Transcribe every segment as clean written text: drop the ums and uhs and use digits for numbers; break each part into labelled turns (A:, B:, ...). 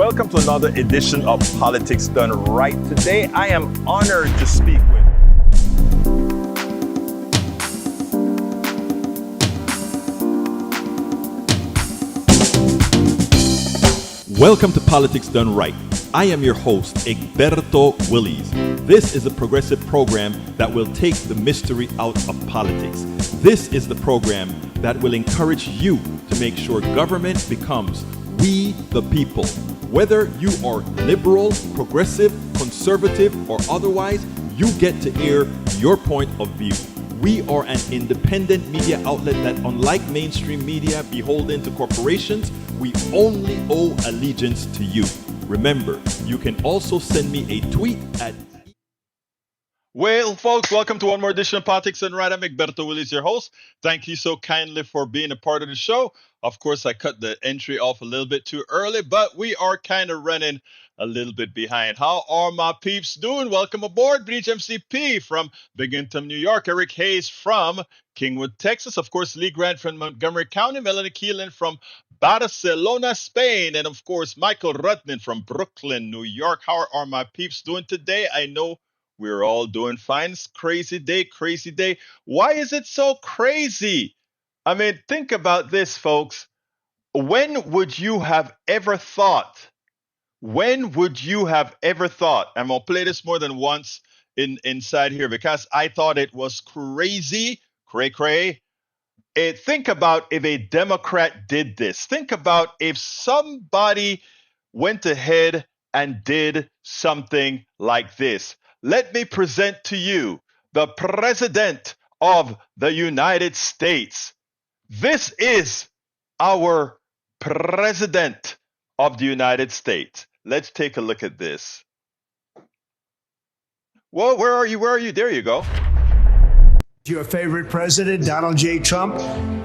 A: Welcome to another edition of Politics Done Right. Today, I am honored to speak with
B: Welcome to Politics Done Right. I am your host, Egberto Willies. This is a progressive program that will take the mystery out of politics. This is the program that will encourage you to make sure government becomes we the people. Whether you are liberal, progressive, conservative, or otherwise, you get to air your point of view. We are an independent media outlet that, unlike mainstream media beholden to corporations, we only owe allegiance to you. Remember, you can also send me a tweet at... Well, folks, welcome to one more edition of Politics and Right. I'm Egberto Willies, your host. Thank you so kindly for being a part of the show. Of course, I cut the entry off a little bit too early, but we are kind of running a little bit behind. How are my peeps doing? Welcome aboard, Breach MCP from Binghamton, New York. Eric Hayes from Kingwood, Texas. Of course, Lee Grant from Montgomery County. Melanie Keelan from Barcelona, Spain. And of course, Michael Rutnan from Brooklyn, New York. How are my peeps doing today? I know we're all doing fine. It's crazy day, crazy day. Why is it so crazy? I mean, think about this, folks. When would you have ever thought? When would you have ever thought? I'm going to play this more than once inside here because I thought it was crazy, cray. Think about if a Democrat did this. Think about if somebody went ahead and did something like this. Let me present to you the President of the United States. This is our President of the United States. Let's take a look at this. Well, where are you? Where are you? There you go.
C: Your favorite president, Donald J. Trump,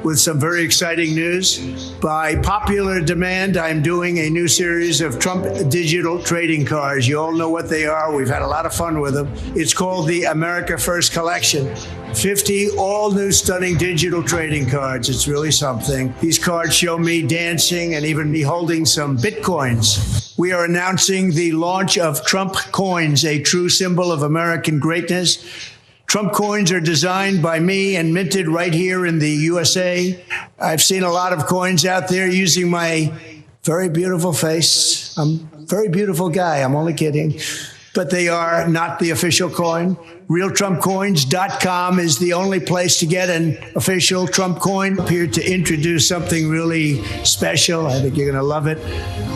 C: with some very exciting news. By popular demand, I'm doing a new series of Trump digital trading cards. You all know what they are. We've had a lot of fun with them. It's called the America First Collection. 50 all new stunning digital trading cards. It's really something. These cards show me dancing and even me holding some Bitcoins. We are announcing the launch of Trump coins, a true symbol of American greatness. Trump coins are designed by me and minted right here in the USA. I've seen a lot of coins out there using my very beautiful face. I'm a very beautiful guy. I'm only kidding. But they are not the official coin. RealTrumpCoins.com is the only place to get an official Trump coin. I'm here to introduce something really special. I think you're going to love it.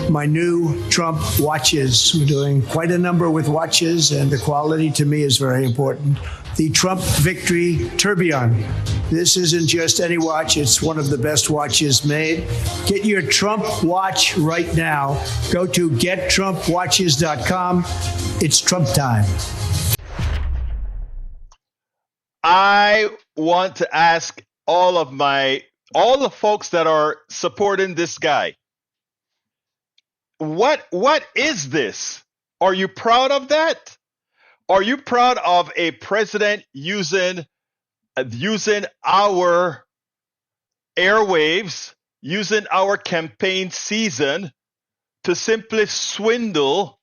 C: My new Trump watches. We're doing quite a number with watches, and the quality to me is very important. The Trump Victory Tourbillon. This isn't just any watch. It's one of the best watches made. Get your Trump watch right now. Go to GetTrumpWatches.com. It's Trump time.
A: I want to ask all the folks that are supporting this guy, what is this? Are you proud of that? Are you proud of a president using our airwaves, using our campaign season to simply swindle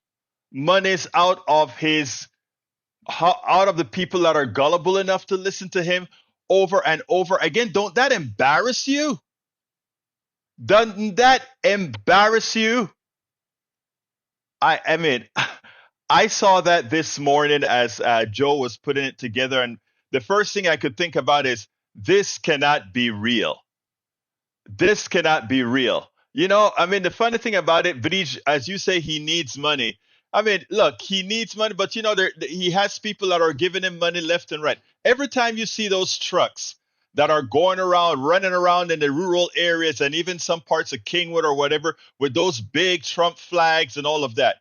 A: monies out of the people that are gullible enough to listen to him over and over again? Don't that embarrass you? Doesn't that embarrass you? I mean, I saw that this morning as Joe was putting it together, and the first thing I could think about is this cannot be real. This cannot be real. You know, I mean, the funny thing about it, Brij, as you say, he needs money. I mean, look, he needs money, but you know, he has people that are giving him money left and right. Every time you see those trucks that are going around, running around in the rural areas and even some parts of Kingwood or whatever with those big Trump flags and all of that,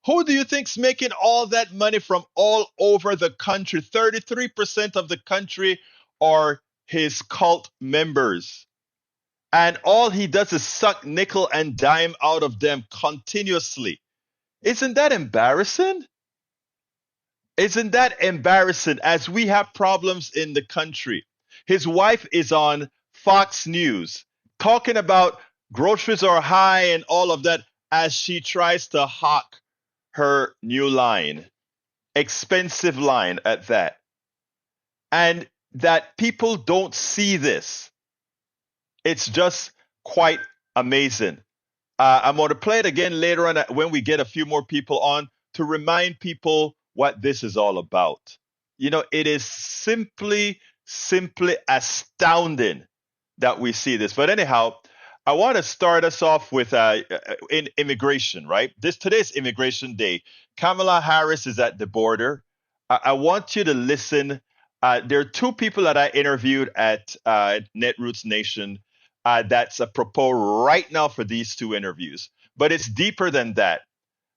A: who do you think's making all that money from all over the country? 33% of the country are his cult members. And all he does is suck nickel and dime out of them continuously. Isn't that embarrassing? Isn't that embarrassing as we have problems in the country? His wife is on Fox News talking about groceries are high and all of that. as she tries to hawk her new line, expensive line at that, and that people don't see this. It's just quite amazing. I'm going to play it again later on when we get a few more people on to remind people what this is all about. You know, it is simply astounding that we see this. But anyhow, I want to start us off with in immigration, right? Today's Immigration Day. Kamala Harris is at the border. I want you to listen. There are two people that I interviewed at Netroots Nation that's a propos right now for these two interviews. But it's deeper than that.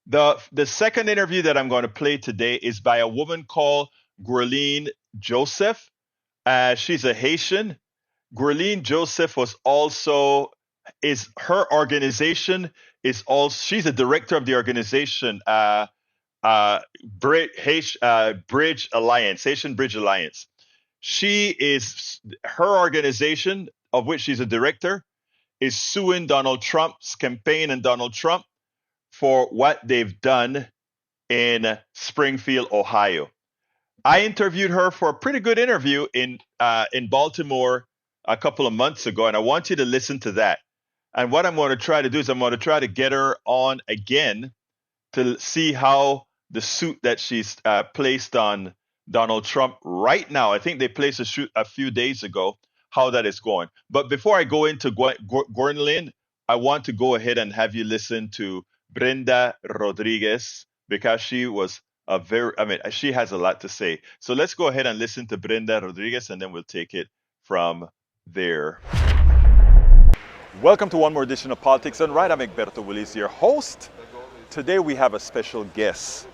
A: The second interview that I'm going to play today is by a woman called Guerline Jozef. She's a Haitian. Guerline Jozef was also is her organization is also she's a director of the organization Bridge Alliance, Haitian Bridge Alliance. She is her organization, of which she's a director, is suing Donald Trump's campaign and Donald Trump for what they've done in Springfield, Ohio. I interviewed her for a pretty good interview in Baltimore a couple of months ago, and I want you to listen to that. And what I'm going to try to do is I'm going to try to get her on again to see how the suit that she's placed on Donald Trump right now. I think they placed a suit a few days ago. How that is going. But before I go into Guerline, I want to go ahead and have you listen to Brenda Rodriguez because she was she has a lot to say. So let's go ahead and listen to Brenda Rodriguez and then we'll take it from there. Welcome to one more edition of Politics Done Right. I'm Egberto Willis, your host. Today we have a special guest,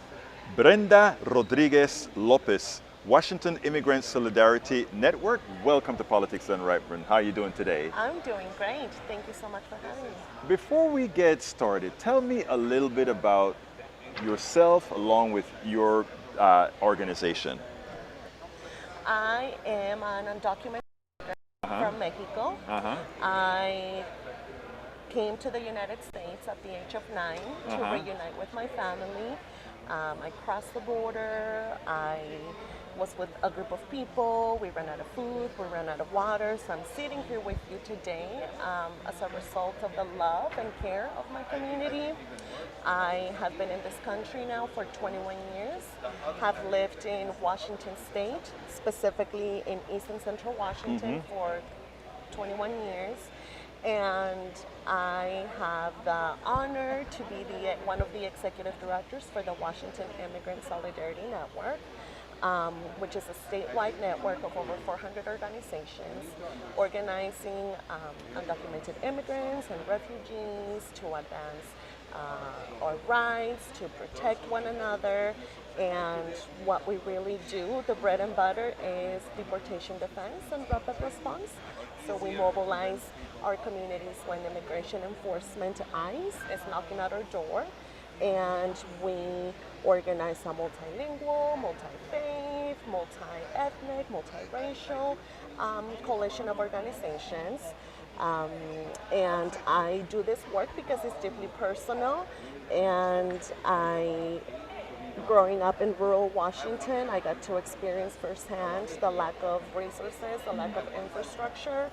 A: Brenda Rodriguez Lopez, Washington Immigrant Solidarity Network. Welcome to Politics Done Right, Brenda. How are you doing today?
D: I'm doing great. Thank you so much for having me.
A: Before we get started, tell me a little bit about yourself along with your organization.
D: I am an undocumented from Mexico. I came to the United States at the age of 9 to reunite with my family. I crossed the border. I was with a group of people. We ran out of food. We ran out of water. So I'm sitting here with you today as a result of the love and care of my community. I have been in this country now for 21 years. Have lived in Washington State, specifically in East and Central Washington for 21 years. And I have the honor to be one of the executive directors for the Washington Immigrant Solidarity Network, which is a statewide network of over 400 organizations organizing undocumented immigrants and refugees to advance our rights, to protect one another. And what we really do, the bread and butter, is deportation defense and rapid response. So we mobilize our communities when immigration enforcement ICE is knocking at our door, and we organize a multilingual, multi-faith, multi-ethnic, multiracial coalition of organizations. And I do this work because it's deeply personal, and growing up in rural Washington, I got to experience firsthand the lack of resources, the lack of infrastructure.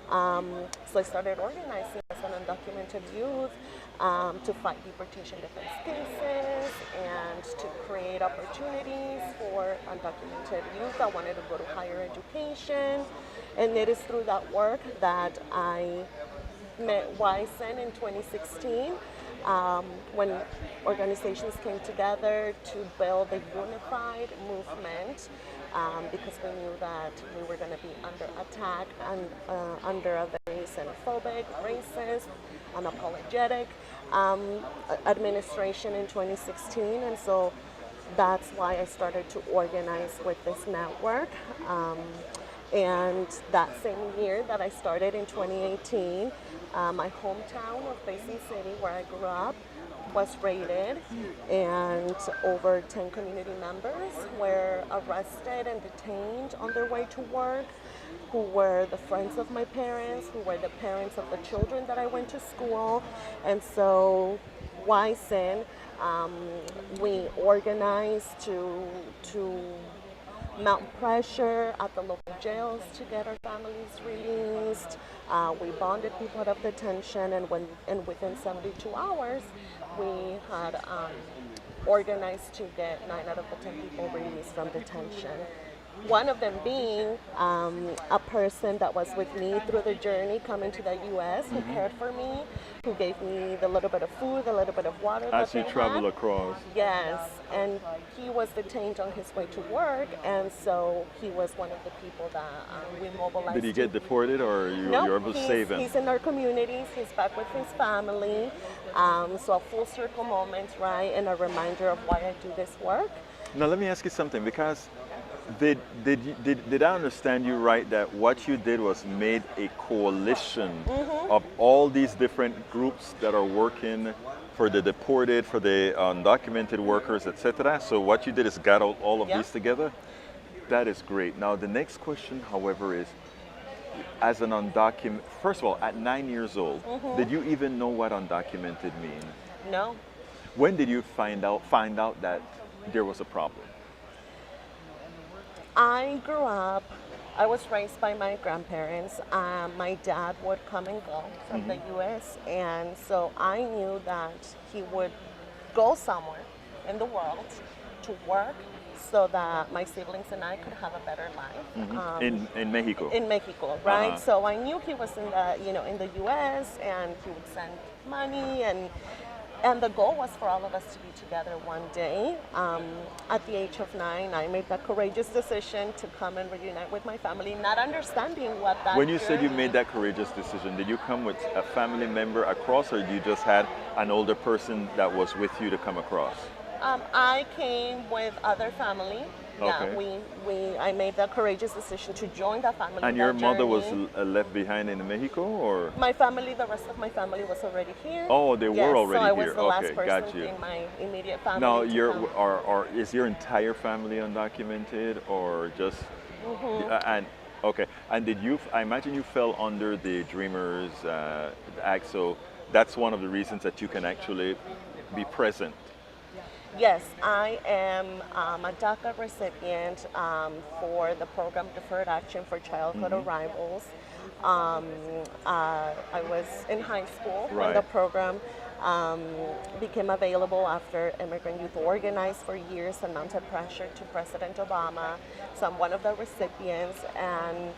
D: So I started organizing as an undocumented youth to fight deportation defense cases and to create opportunities for undocumented youth that wanted to go to higher education. And it is through that work that I met WISN in 2016. When organizations came together to build a unified movement, because we knew that we were going to be under attack and under a very xenophobic, racist, unapologetic administration in 2016. And so that's why I started to organize with this network. And that same year that I started in 2018, my hometown of Basin City, where I grew up, was raided, and over 10 community members were arrested and detained on their way to work, who were the friends of my parents, who were the parents of the children that I went to school. And so Wyson, we organized to mount pressure at the local jails to get our families released. We bonded people out of detention, and within 72 hours, we had organized to get 9 out of the 10 people released from detention. One of them being a person that was with me through the journey coming to the U.S., who cared for me, who gave me the little bit of food, the little bit of water
B: As
D: that
B: you
D: they
B: travel
D: had.
B: across.
D: Yes, and he was detained on his way to work, and so he was one of the people that we mobilized.
B: Did he get deported, or you
D: No,
B: were able to save him?
D: he's in our communities. He's back with his family. So a full circle moment, right, and a reminder of why I do this work.
B: Now let me ask you something, because did I understand you right that what you did was made a coalition of all these different groups that are working for the deported, for the undocumented workers, etc. So what you did is got all of these together? That is great. Now the next question, however, is, as an undocumented, first of all, at 9 years old, did you even know what undocumented mean?
D: No.
B: When did you find out that there was a problem?
D: I grew up, I was raised by my grandparents. My dad would come and go from the U.S., and so I knew that he would go somewhere in the world to work so that my siblings and I could have a better life.
B: In Mexico?
D: In Mexico, right? So I knew he was in the U.S., and he would send money, and the goal was for all of us to be together one day. At the age of 9, I made that courageous decision to come and reunite with my family, not understanding what that.
B: When you said you made that courageous decision, did you come with a family member across, or you just had an older person that was with you to come across?
D: I came with other family.
B: Okay.
D: Yeah, I made that courageous decision to join the family.
B: And your mother was left behind in Mexico, or?
D: My family, the rest of my family was already here.
B: Oh, they were already
D: so I
B: here.
D: was the last person
B: got you.
D: in my immediate family.
B: Now,
D: to
B: is your entire family undocumented, or just? And did you? I imagine you fell under the Dreamers Act, so that's one of the reasons that you can actually be present.
D: Yes, I am a DACA recipient for the program Deferred Action for Childhood Arrivals. I was in high school when the program became available after immigrant youth organized for years and mounted pressure to President Obama. So I'm one of the recipients, and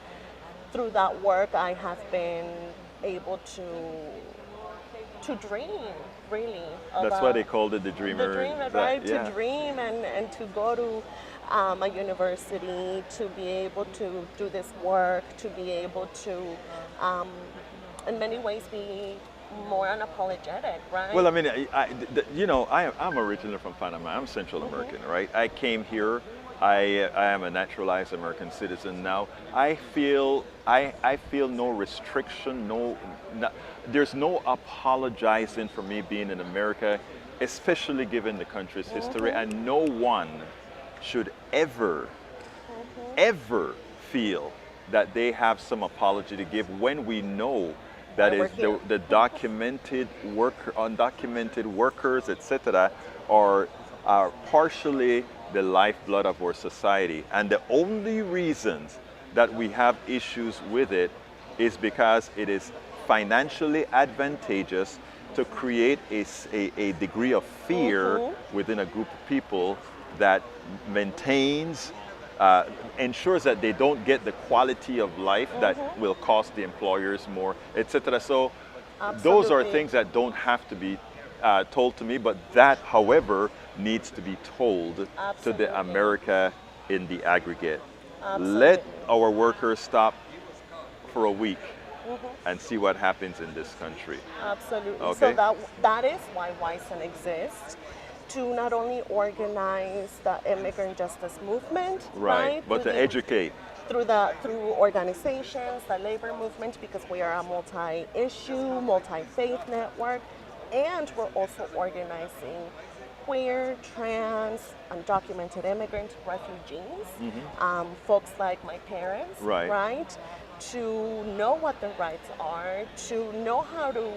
D: through that work I have been able to dream, really.
B: That's why they called it the Dreamer.
D: The dream, right? To dream and to go to a university, to be able to do this work, to be able to, in many ways, be more unapologetic, right?
B: Well, I mean, I'm originally from Panama. I'm Central American, right? I came here. I am a naturalized American citizen now. I feel no restriction, there's no apologizing for me being in America, especially given the country's history, and no one should ever feel that they have some apology to give when we know that is the undocumented workers, etc., are partially the lifeblood of our society. And the only reasons that we have issues with it is because it is financially advantageous to create a degree of fear within a group of people that ensures that they don't get the quality of life that will cost the employers more, etc. So those are things that don't have to be told to me, but that, however, needs to be told to the America in the aggregate. Let our workers stop for a week and see what happens in this country.
D: Absolutely.
B: Okay?
D: So that is why Wyson exists, to not only organize the immigrant justice movement, right?
B: But to educate.
D: Through organizations, the labor movement, because we are a multi-issue, multi-faith network, and we're also organizing queer, trans, undocumented immigrant refugees, folks like my parents, right? To know what their rights are, to know how to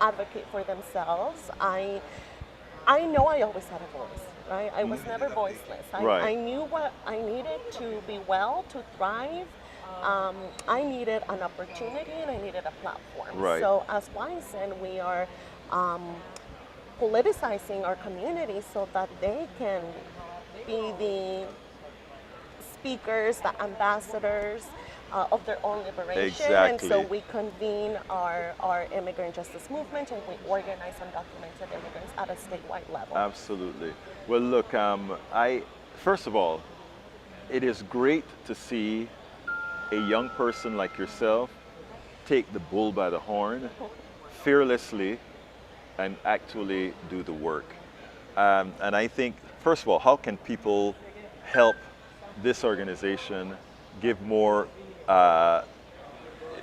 D: advocate for themselves. I know I always had a voice, right? I was never voiceless.
B: Right.
D: I knew what I needed to be well, to thrive. I needed an opportunity and I needed a platform.
B: Right.
D: So as Wyson, we are politicizing our community so that they can be the speakers, the ambassadors of their own liberation.
B: Exactly.
D: And so we convene our immigrant justice movement and we organize undocumented immigrants at a statewide level.
B: Absolutely. Well, look, first of all, it is great to see a young person like yourself take the bull by the horn fearlessly and actually do the work. And I think, first of all, how can people help this organization give more,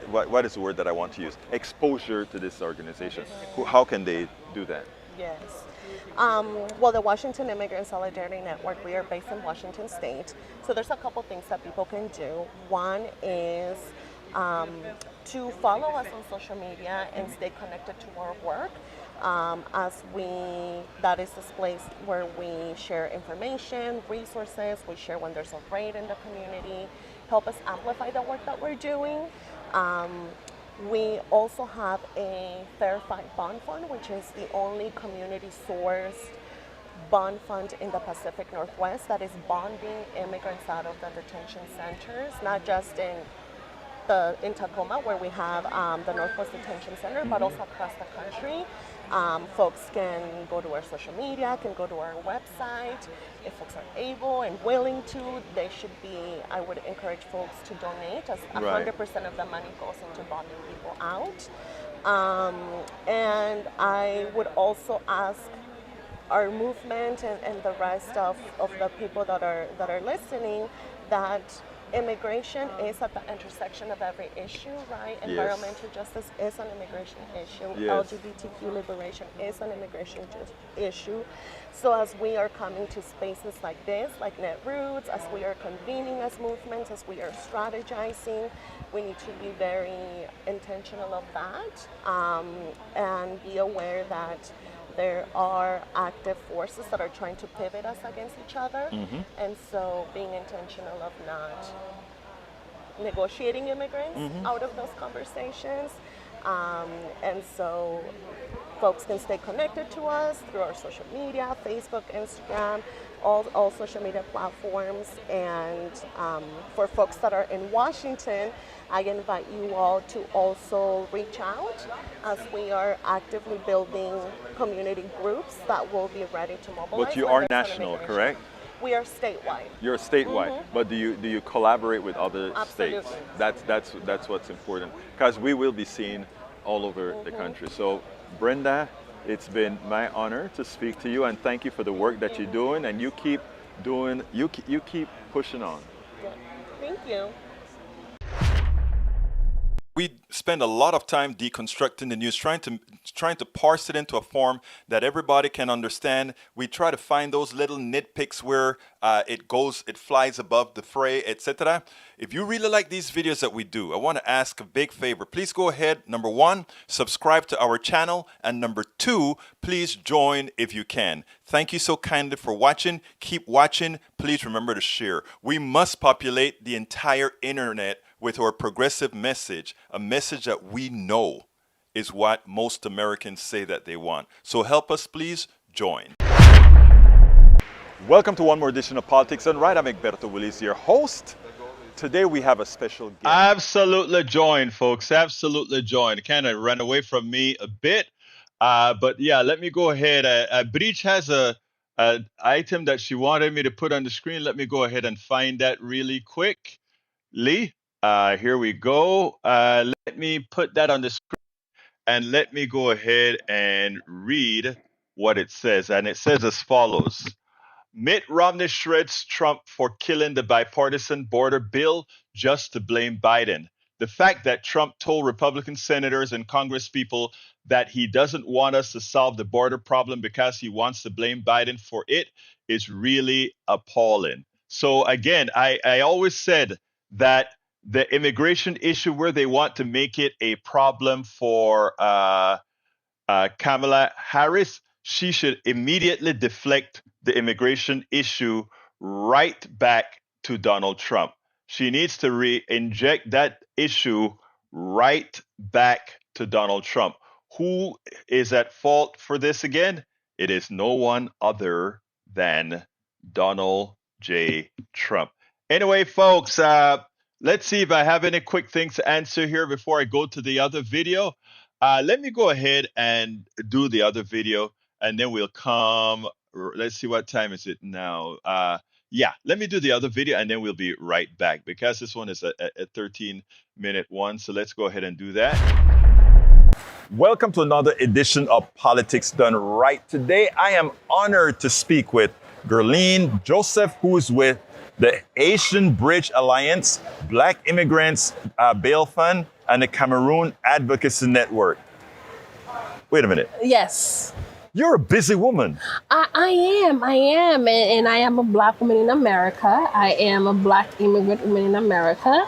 B: what is the word that I want to use? Exposure to this organization. How can they do that?
D: Yes. Well, the Washington Immigrant Solidarity Network, we are based in Washington State. So there's a couple things that people can do. One is to follow us on social media and stay connected to our work. That is this place where we share information, resources, we share when there's a raid in the community, help us amplify the work that we're doing. We also have a Fair Fight Bond Fund, which is the only community-sourced bond fund in the Pacific Northwest that is bonding immigrants out of the detention centers, not just in Tacoma, where we have the Northwest Detention Center, but also across the country. Folks can go to our social media, can go to our website. If folks are able and willing to, I would encourage folks to donate, as 100% of the money goes into bonding people out. And I would also ask our movement and the rest of the people that are listening that immigration is at the intersection of every issue, right?
B: Yes.
D: Environmental justice is an immigration issue.
B: Yes.
D: LGBTQ liberation is an immigration issue. So as we are coming to spaces like this, like Netroots, as we are convening as movements, as we are strategizing, we need to be very intentional of that and be aware that there are active forces that are trying to pivot us against each other. And so being intentional of not negotiating immigrants out of those conversations. And so folks can stay connected to us through our social media, Facebook, Instagram, all social media platforms. And for folks that are in Washington, I invite you all to also reach out as we are actively building community groups that will be ready to mobilize.
B: But you are national, correct?
D: We are statewide.
B: You're statewide, but do you collaborate with other
D: Absolutely.
B: states? That's what's important, because we will be seen all over the country. So, Brenda, it's been my honor to speak to you, and thank you for the work that you're doing, and you keep doing, you keep pushing on.
D: Yeah. Thank you.
B: We spend a lot of time deconstructing the news, trying to parse it into a form that everybody can understand. We try to find those little nitpicks where it flies above the fray, etc. If you really like these videos that we do, I want to ask a big favor. Please go ahead, number one, subscribe to our channel, and number two, please join if you can. Thank you so kindly for watching. Keep watching. Please remember to share. We must populate the entire internet with our progressive message, a message that we know is what most Americans say that they want. So help us, please join. Welcome to one more edition of Politics Done Right. I'm Egberto Willis, your host. Today we have a special guest.
A: Absolutely joined, folks. Absolutely joined. Kind of ran away from me a bit. But yeah, let me go ahead. Breach has a item that she wanted me to put on the screen. Let me go ahead and find that really quick. Lee, here we go. Let me put that on the screen and let me go ahead and read what it says. And it says as follows. Mitt Romney shreds Trump for killing the bipartisan border bill just to blame Biden. The fact that Trump told Republican senators and congresspeople that he doesn't want us to solve the border problem because he wants to blame Biden for it is really appalling. So again, I always said that the immigration issue where they want to make it a problem for Kamala Harris, she should immediately deflect the immigration issue right back to Donald Trump. She needs to re-inject that issue right back to Donald Trump. Who is at fault for this again? It is no one other than Donald J. Trump. Anyway, folks, let's see if I have any quick things to answer here before I go to the other video. Let me go ahead and do the other video, and then we'll come. Let's see, what time is it now? Yeah, let me do the other video, and then we'll be right back because this one is a 13-minute one. So let's go ahead and do that.
B: Welcome to another edition of Politics Done Right. Today, I am honored to speak with Guerline Jozef, who is with the Haitian Bridge Alliance, Black Immigrants Bail Fund, and the Cameroon Advocacy Network. Wait a minute.
E: Yes.
B: You're a busy woman.
E: I am, and I am a Black woman in America. I am a Black immigrant woman in America.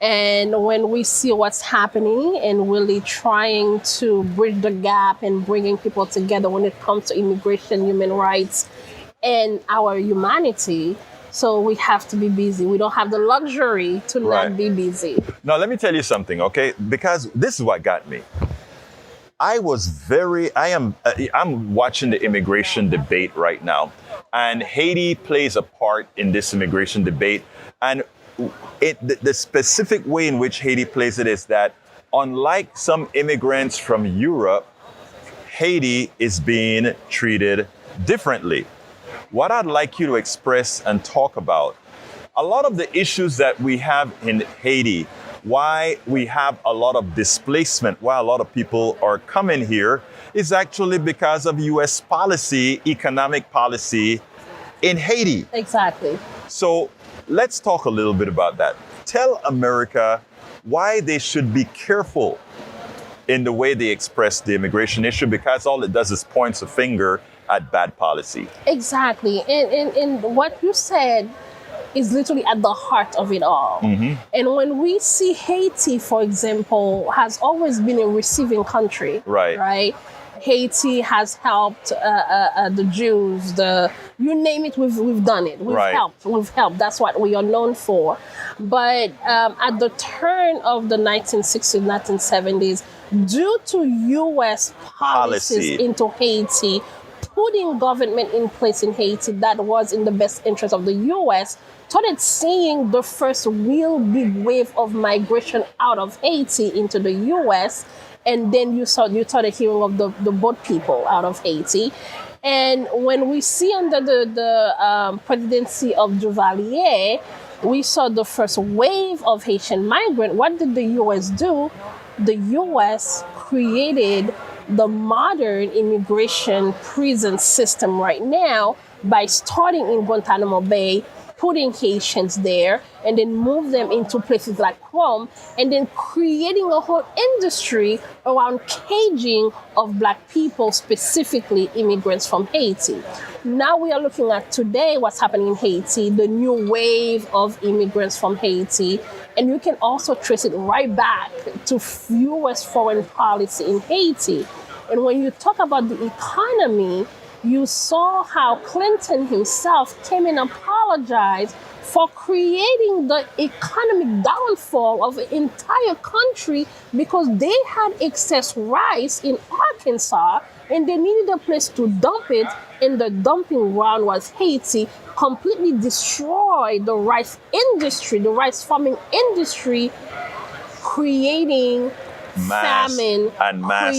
E: And when we see what's happening and really trying to bridge the gap and bringing people together when it comes to immigration, human rights, and our humanity, so we have to be busy. We don't have the luxury to not be busy.
B: Now, let me tell you something, okay? Because this is what got me. I'm watching the immigration debate right now, and Haiti plays a part in this immigration debate. And the specific way in which Haiti plays it is that, unlike some immigrants from Europe, Haiti is being treated differently. What I'd like you to express and talk about, a lot of the issues that we have in Haiti, why we have a lot of displacement, why a lot of people are coming here, is actually because of U.S. policy, economic policy in Haiti.
E: Exactly.
B: So let's talk a little bit about that. Tell America why they should be careful in the way they express the immigration issue, because all it does is points a finger at bad policy.
E: Exactly. And what you said is literally at the heart of it all. Mm-hmm. And when we see Haiti, for example, has always been a receiving country. Right? Haiti has helped the Jews, you name it, we've done it. We've helped. That's what we are known for. But at the turn of the 1960s, 1970s, due to U.S. policies into Haiti, putting government in place in Haiti that was in the best interest of the U.S., started seeing the first real big wave of migration out of Haiti into the U.S., and then you started hearing of the boat people out of Haiti. And when we see under the presidency of Duvalier, we saw the first wave of Haitian migrant. What did the U.S. do? The U.S. created the modern immigration prison system right now by starting in Guantanamo Bay, putting Haitians there, and then move them into places like Rome, and then creating a whole industry around caging of Black people, specifically immigrants from Haiti. Now we are looking at today what's happening in Haiti, the new wave of immigrants from Haiti, and you can also trace it right back to U.S. foreign policy in Haiti. And when you talk about the economy, you saw how Clinton himself came and apologized for creating the economic downfall of the entire country because they had excess rice in Arkansas and they needed a place to dump it, and the dumping ground was Haiti, completely destroyed the rice industry, the rice farming industry, creating famine
B: and mass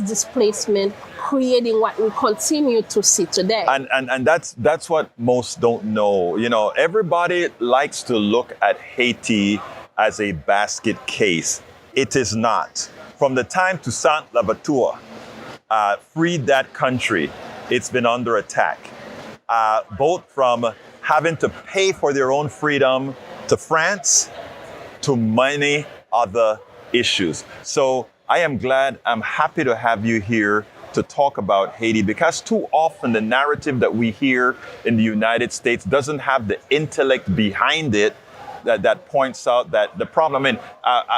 E: displacement, creating what we continue to see today.
B: And that's what most don't know. You know, everybody likes to look at Haiti as a basket case. It is not. From the time Toussaint Louverture freed that country, it's been under attack, both from having to pay for their own freedom to France, to many other issues. So I'm happy to have you here to talk about Haiti, because too often the narrative that we hear in the United States doesn't have the intellect behind it that points out that the problem.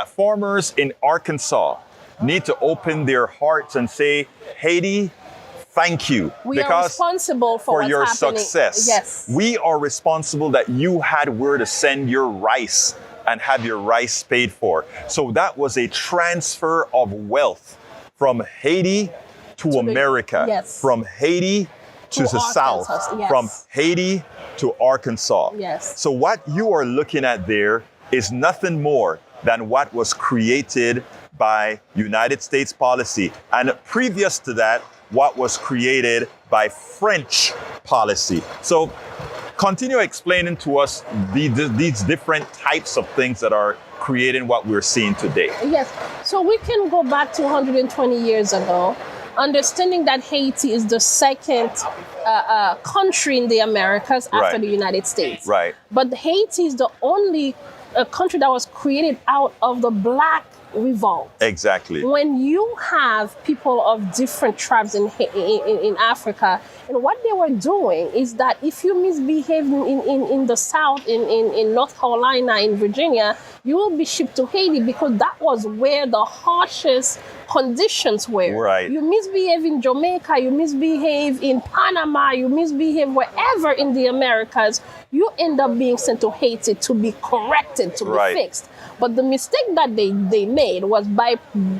B: Farmers in Arkansas, need to open their hearts and say, Haiti, thank you.
E: We are responsible for
B: your
E: what's happening.
B: success.
E: Yes.
B: We are responsible that you had where to send your rice and have your rice paid for. So that was a transfer of wealth from Haiti to America,
E: yes.
B: from Haiti to the South,
E: yes.
B: from Haiti to Arkansas.
E: Yes.
B: So what you are looking at there is nothing more than what was created by United States policy. And previous to that, what was created by French policy. So continue explaining to us these different types of things that are creating what we're seeing today.
E: Yes. So we can go back to 120 years ago, understanding that Haiti is the second country in the Americas after the United States.
B: Right.
E: But Haiti is the only country that was created out of the Black revolt.
B: Exactly.
E: When you have people of different tribes in Africa, and what they were doing is that if you misbehave in the South, in North Carolina, in Virginia, you will be shipped to Haiti because that was where the harshest conditions were.
B: Right.
E: You misbehave in Jamaica, you misbehave in Panama, you misbehave wherever in the Americas, you end up being sent to Haiti to be corrected, to be fixed. But the mistake that they made was by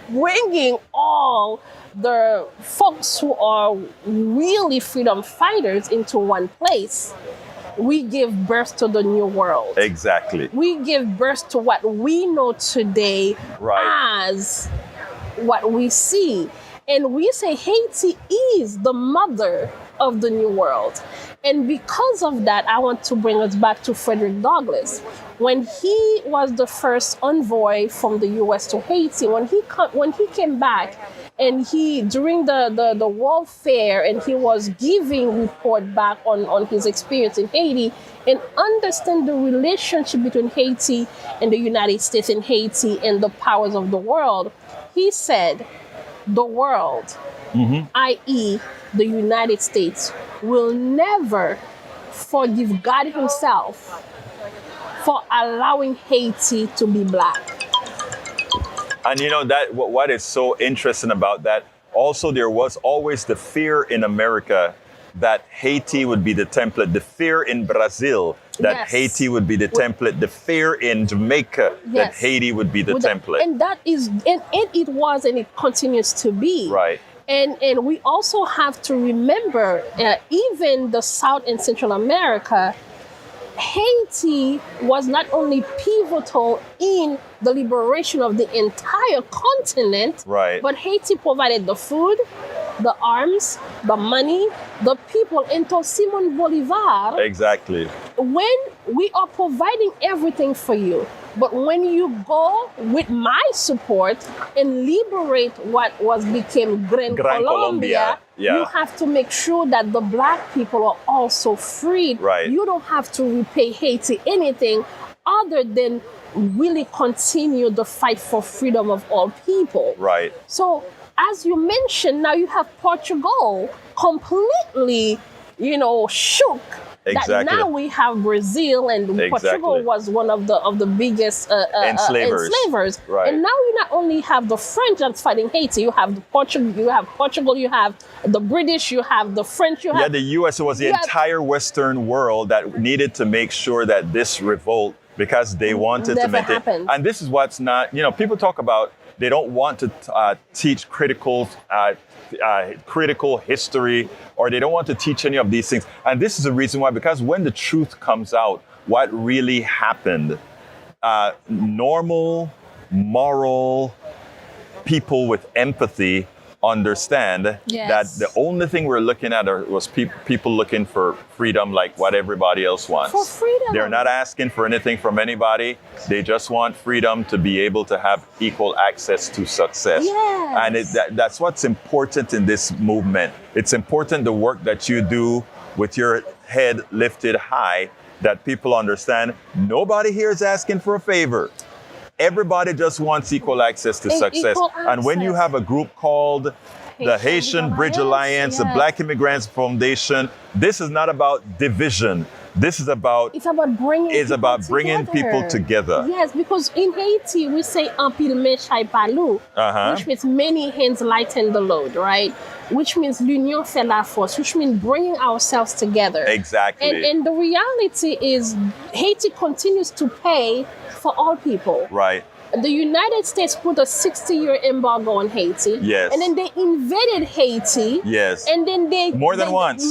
E: bringing all the folks who are really freedom fighters into one place, we give birth to the new world.
B: Exactly.
E: We give birth to what we know today as what we see. And we say Haiti is the mother of the new world. And because of that, I want to bring us back to Frederick Douglass. When he was the first envoy from the U.S. to Haiti, when he came back, and he, during the World Fair, and he was giving report back on his experience in Haiti, and understand the relationship between Haiti and the United States, and Haiti and the powers of the world, he said, the world, i.e. the United States, will never forgive God himself for allowing Haiti to be Black.
B: And you know that what is so interesting about that, also there was always the fear in America that Haiti would be the template, the fear in Brazil that Haiti would be the template, the fear in Jamaica that Haiti would be the template.
E: And that is, and it was, and it continues to be.
B: Right.
E: And we also have to remember, even the South and Central America, Haiti was not only pivotal in the liberation of the entire continent, but Haiti provided the food, the arms, the money, the people, until Simon Bolivar.
B: Exactly.
E: When we are providing everything for you, but when you go with my support and liberate what became Gran Colombia, you have to make sure that the Black people are also freed.
B: Right.
E: You don't have to repay Haiti anything other than really continue the fight for freedom of all people.
B: Right.
E: So, as you mentioned, now you have Portugal completely, shook. That now we have Brazil, and Portugal was one of the biggest enslavers.
B: Right.
E: And now you not only have the French that's fighting Haiti, you have Portugal, you have the British, you have the French, you have
B: the U.S. It was the entire Western world that needed to make sure that this revolt, because they wanted to make it. And this is what's not, people talk about, they don't want to teach critical history, or they don't want to teach any of these things. And this is the reason why, because when the truth comes out, what really happened, normal, moral people with empathy understand that the only thing we're looking at was people looking for freedom like what everybody else wants.
E: For freedom.
B: They're not asking for anything from anybody. They just want freedom to be able to have equal access to success.
E: Yes.
B: And that's what's important in this movement. It's important the work that you do with your head lifted high, that people understand nobody here is asking for a favor. Everybody just wants equal access to success. And when you have a group called the Haitian Bridge Alliance, the Black Immigrants Foundation, this is not about division. This is about
E: It's about bringing
B: people together.
E: Yes, because in Haiti we say un pile main chay palou, which means many hands lighten the load, right? Which means l'union fait la force, which means bringing ourselves together.
B: Exactly.
E: And the reality is Haiti continues to pay for all people.
B: Right.
E: The United States put a 60-year embargo on Haiti.
B: Yes.
E: And then they invaded Haiti.
B: Yes.
E: And then
B: More than once.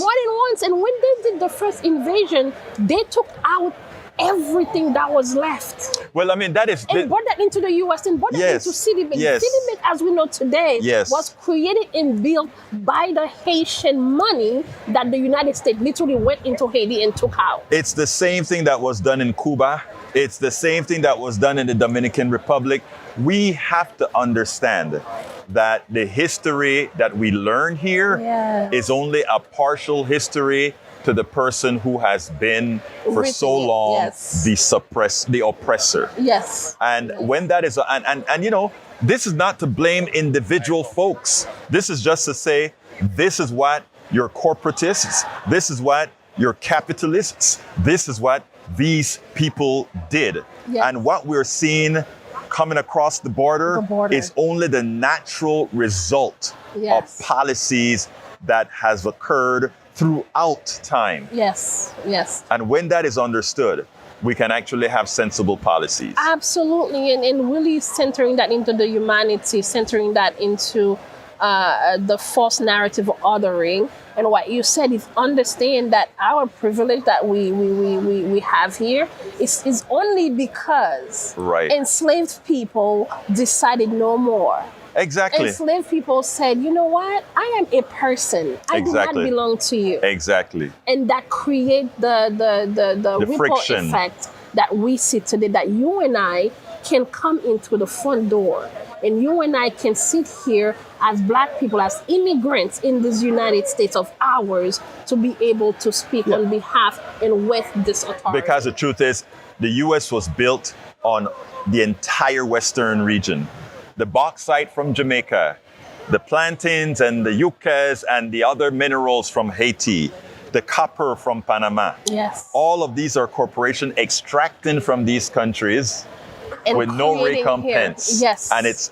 E: And when they did the first invasion, they took out everything that was left.
B: Well, I mean, that is...
E: And brought that into the U.S. and brought that into Citibank.
B: Yes.
E: Citibank, as we know today, was created and built by the Haitian money that the United States literally went into Haiti and took out.
B: It's the same thing that was done in Cuba. It's the same thing that was done in the Dominican Republic. We have to understand that the history that we learn here is only a partial history to the person who has been for so long the oppressor.
E: Yes.
B: And when that is, and you know, this is not to blame individual folks. This is just to say, this is what your corporatists, this is what your capitalists, this is what these people did. Yes. And what we're seeing coming across the border is only the natural result of policies that has occurred throughout time.
E: Yes, yes.
B: And when that is understood, we can actually have sensible policies.
E: Absolutely, and really centering that into the humanity, centering that into the false narrative of othering. And what you said is understand that our privilege that we have here is only because enslaved people decided no more.
B: Exactly.
E: Enslaved people said, you know what? I am a person. I do not belong to you.
B: Exactly.
E: And that create the ripple
B: friction
E: effect that we see today, that you and I can come into the front door. And you and I can sit here as Black people, as immigrants in this United States of ours, to be able to speak on behalf and with this authority.
B: Because the truth is, the U.S. was built on the entire Western region. The bauxite from Jamaica, the plantains and the yuccas and the other minerals from Haiti, the copper from Panama.
E: Yes.
B: All of these are corporations extracting from these countries and with no recompense.
E: Yes.
B: And it's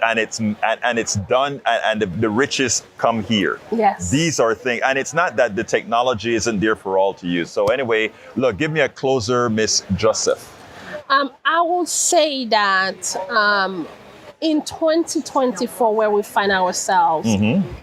B: done, and the riches come here.
E: Yes.
B: These are things, and it's not that the technology isn't there for all to use. So anyway, look, give me a closer, Miss Jozef.
E: I will say that in 2024, where we find ourselves,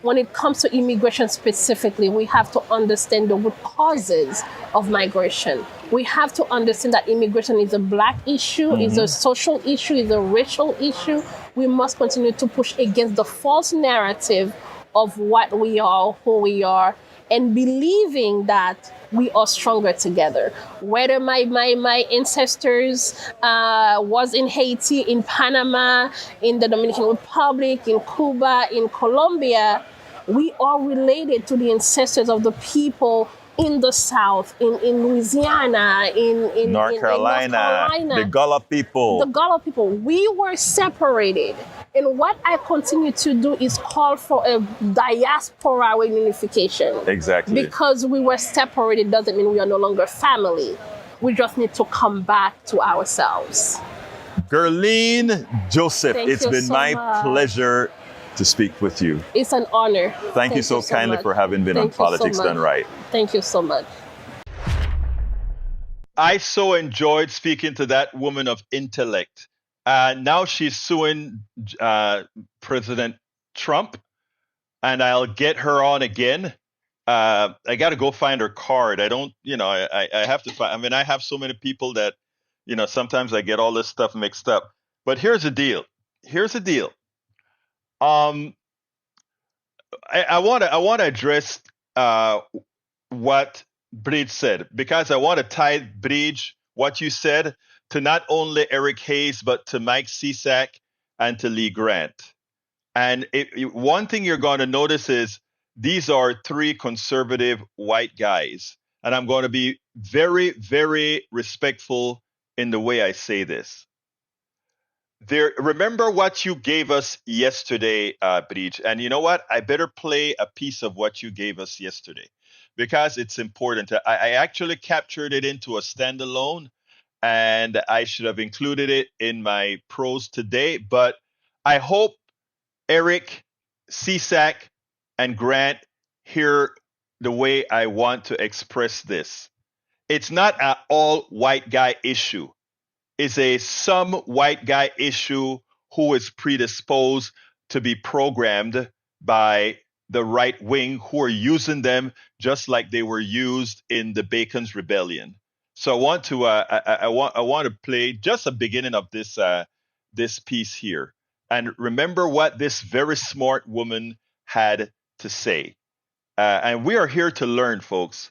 E: when it comes to immigration specifically, we have to understand the root causes of migration. We have to understand that immigration is a Black issue, is a social issue, is a racial issue. We must continue to push against the false narrative of what we are, who we are, and believing that we are stronger together. Whether my ancestors was in Haiti, in Panama, in the Dominican Republic, in Cuba, in Colombia, we are related to the ancestors of the people in the South, in Louisiana, in
B: North Carolina, the Gullah people.
E: The Gullah people. We were separated. And what I continue to do is call for a diaspora reunification.
B: Exactly.
E: Because we were separated doesn't mean we are no longer family. We just need to come back to ourselves.
B: Guerline Jozef, it's been
E: so
B: my
E: much.
B: Pleasure to speak with you.
E: It's an honor.
B: Thank you so kindly for having been on Politics Done Right.
E: Thank you so much.
A: I so enjoyed speaking to that woman of intellect. Now she's suing President Trump, and I'll get her on again. I got to go find her card. I don't, I have to find, I have so many people that, sometimes I get all this stuff mixed up. But here's the deal. I want to address what Bridge said, because I want to tie, Bridge, what you said to not only Eric Hayes, but to Mike Cisak and to Lee Grant. And one thing you're going to notice is these are three conservative white guys. And I'm going to be very, very respectful in the way I say this. Remember what you gave us yesterday, Bridge. And you know what? I better play a piece of what you gave us yesterday. because it's important. I actually captured it into a standalone, and I should have included it in my prose today. But I hope Eric, CSAC, and Grant hear the way I want to express this. It's not an all white guy issue. It's a some white guy issue who is predisposed to be programmed by the right wing, who are using them just like they were used in the Bacon's Rebellion. So I want to play just a beginning of this piece here, and remember what this very smart woman had to say. And we are here to learn, folks.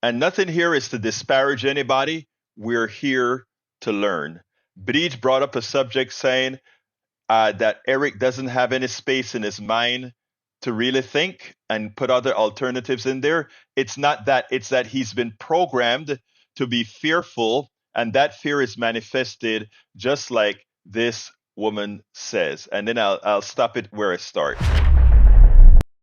A: And nothing here is to disparage anybody. We're here to learn. Bridge brought up a subject saying that Eric doesn't have any space in his mind to really think and put other alternatives in there. It's not that, it's that he's been programmed to be fearful, and that fear is manifested just like this woman says. And then I'll stop it where I start.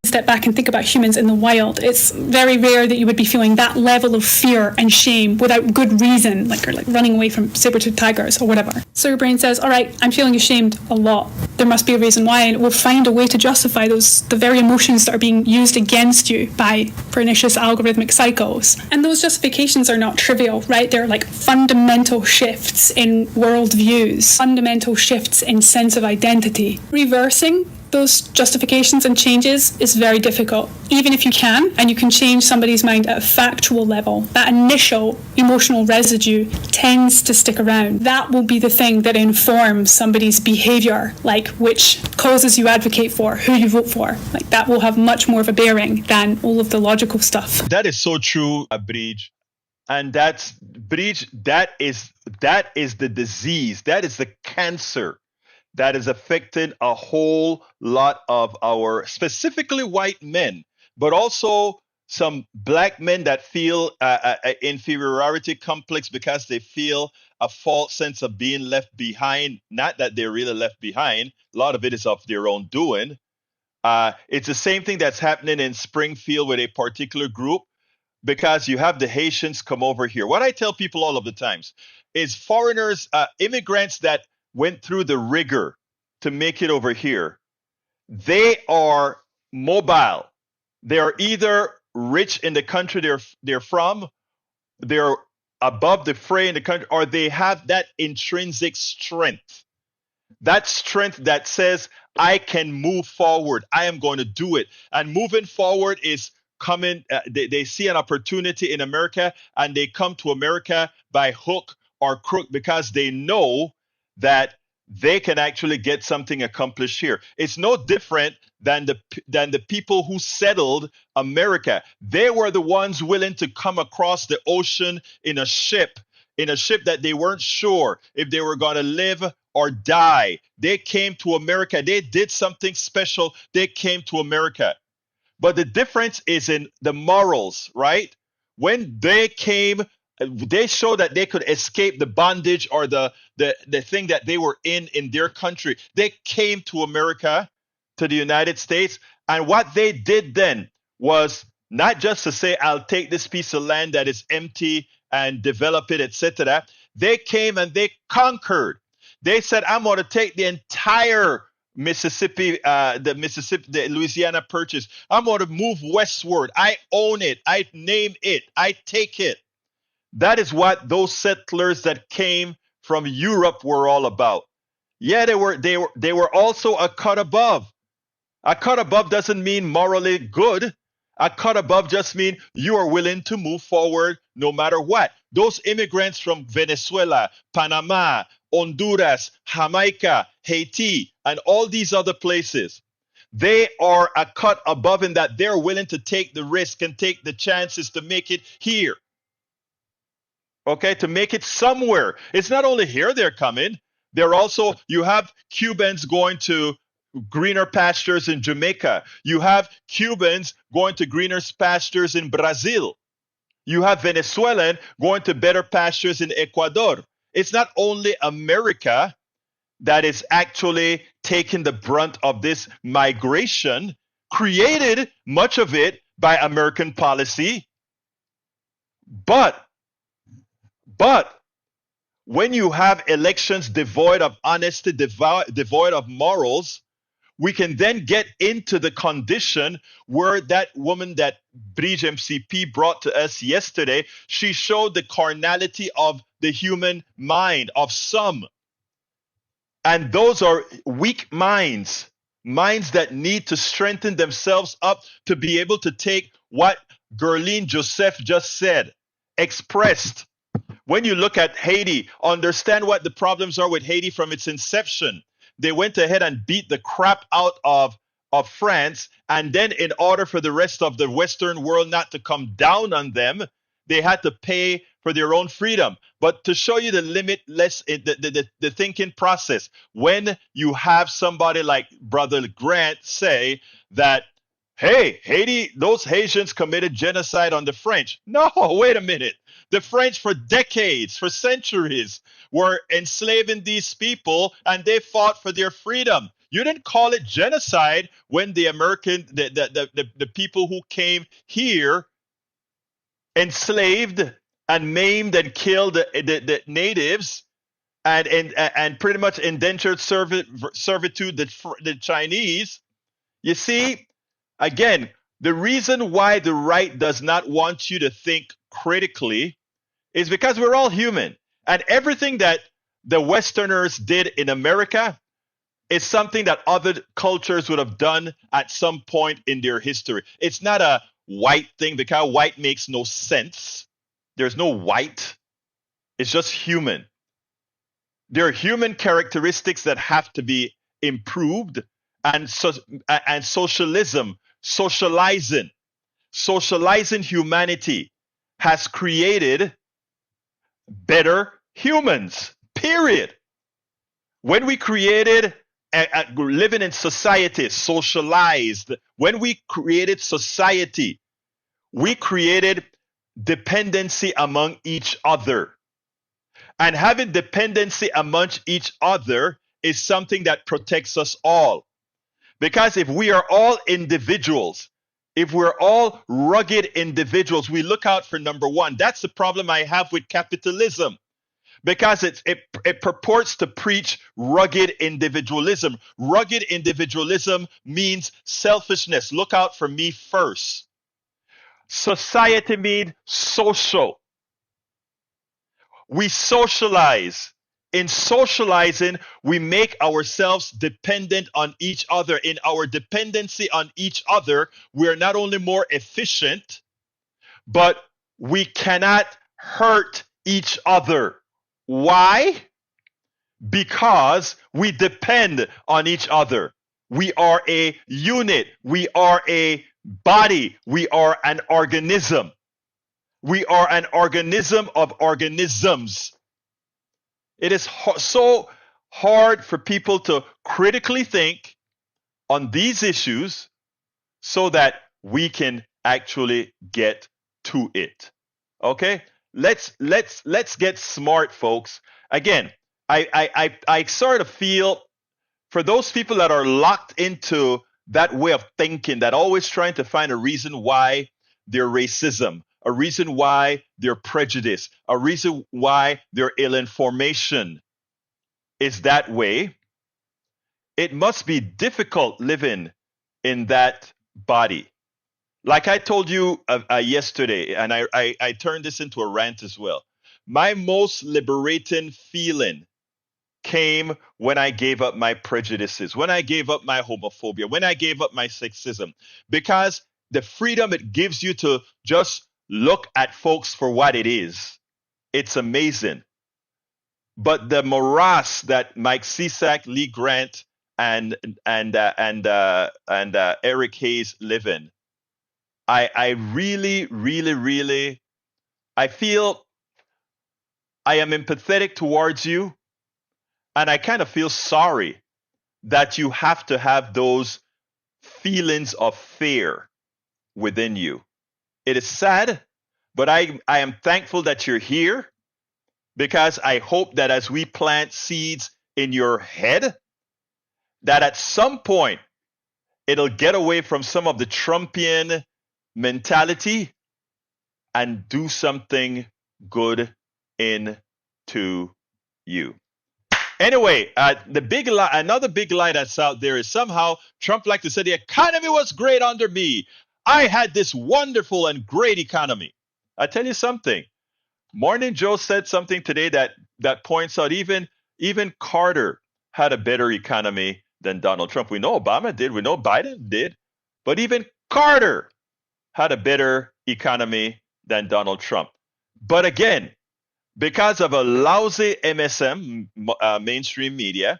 F: Step back and think about humans in the wild. It's very rare that you would be feeling that level of fear and shame without good reason, like running away from saber-toothed tigers or whatever. So your brain says, all right, I'm feeling ashamed a lot. There must be a reason why, and it will find a way to justify the very emotions that are being used against you by pernicious algorithmic cycles. And those justifications are not trivial, right? They're like fundamental shifts in worldviews, fundamental shifts in sense of identity. Reversing those justifications and changes is very difficult. Even if you can, and you can change somebody's mind at a factual level, that initial emotional residue tends to stick around. That will be the thing that informs somebody's behavior, like which causes you advocate for, who you vote for. Like that will have much more of a bearing than all of the logical stuff.
A: That is so true, Bridge. And that's, Bridge, that is the disease, that is the cancer that is affecting a whole lot of our, specifically white men, but also some black men that feel an inferiority complex because they feel a false sense of being left behind. Not that they're really left behind. A lot of it is of their own doing. It's the same thing that's happening in Springfield with a particular group, because you have the Haitians come over here. What I tell people all of the times is foreigners, immigrants that went through the rigor to make it over here, they are mobile. They are either rich in the country they're from, they're above the fray in the country, or they have that intrinsic strength. That strength that says, I can move forward. I am going to do it. And moving forward is coming, they see an opportunity in America, and they come to America by hook or crook because they know that they can actually get something accomplished here. It's no different than the people who settled America. They were the ones willing to come across the ocean in a ship that they weren't sure if they were going to live or die. They came to America. They did something special. They came to America. But the difference is in the morals, right? When they came, they showed that they could escape the bondage or the thing that they were in their country. They came to America, to the United States, and what they did then was not just to say, I'll take this piece of land that is empty and develop it, etc. They came and they conquered. They said, I'm going to take the entire Mississippi, the Louisiana Purchase. I'm going to move westward. I own it. I name it. I take it. That is what those settlers that came from Europe were all about. Yeah, they were also a cut above. A cut above doesn't mean morally good. A cut above just means you are willing to move forward no matter what. Those immigrants from Venezuela, Panama, Honduras, Jamaica, Haiti, and all these other places, they are a cut above in that they're willing to take the risk and take the chances to make it here. Okay, to make it somewhere. It's not only here they're coming. They're also, you have Cubans going to greener pastures in Jamaica. You have Cubans going to greener pastures in Brazil. You have Venezuelan going to better pastures in Ecuador. It's not only America that is actually taking the brunt of this migration, created much of it by American policy, But, but when you have elections devoid of honesty, devoid of morals, we can then get into the condition where that woman that Bridge MCP brought to us yesterday, she showed the carnality of the human mind, of some. And those are weak minds, minds that need to strengthen themselves up to be able to take what Guerline Jozef just said, expressed. When you look at Haiti, understand what the problems are with Haiti from its inception. They went ahead and beat the crap out of France. And then, in order for the rest of the Western world not to come down on them, they had to pay for their own freedom. But to show you the limitless, the thinking process, when you have somebody like Brother Grant say that, hey, Haiti, those Haitians committed genocide on the French. No, wait a minute. The French, for decades, for centuries, were enslaving these people, and they fought for their freedom. You didn't call it genocide when the people who came here enslaved and maimed and killed the natives and pretty much indentured servitude the Chinese. You see, again, the reason why the right does not want you to think critically is because we're all human. And everything that the Westerners did in America is something that other cultures would have done at some point in their history. It's not a white thing because white makes no sense. There's no white. It's just human. There are human characteristics that have to be improved, and socializing humanity has created better humans, period. When we created living in society, socialized, when we created society, we created dependency among each other. And having dependency amongst each other is something that protects us all. Because if we are all individuals, if we're all rugged individuals, we look out for number one. That's the problem I have with capitalism. Because it purports to preach rugged individualism. Rugged individualism means selfishness. Look out for me first. Society means social. We socialize. In socializing, we make ourselves dependent on each other. In our dependency on each other, we are not only more efficient, but we cannot hurt each other. Why? Because we depend on each other. We are a unit. We are a body. We are an organism. We are an organism of organisms. It is so hard for people to critically think on these issues so that we can actually get to it. Okay? Let's get smart, folks. Again, I sort of feel for those people that are locked into that way of thinking, that always trying to find a reason why they're racism, a reason why they're prejudice, a reason why their ill information is that way, it must be difficult living in that body. Like I told you yesterday, and I turned this into a rant as well. My most liberating feeling came when I gave up my prejudices, when I gave up my homophobia, when I gave up my sexism, because the freedom it gives you to just look at folks for what it is, it's amazing. But the morass that Mike Cisak, Lee Grant, and Eric Hayes live in, I really, I feel I am empathetic towards you, and I kind of feel sorry that you have to have those feelings of fear within you. It is sad, but I am thankful that you're here, because I hope that as we plant seeds in your head, that at some point it'll get away from some of the Trumpian mentality and do something good into you. Anyway, another big lie that's out there is somehow Trump liked to say the economy was great under me. I had this wonderful and great economy. I tell you something. Morning Joe said something today that points out even Carter had a better economy than Donald Trump. We know Obama did. We know Biden did. But even Carter had a better economy than Donald Trump. But again, because of a lousy MSM, mainstream media,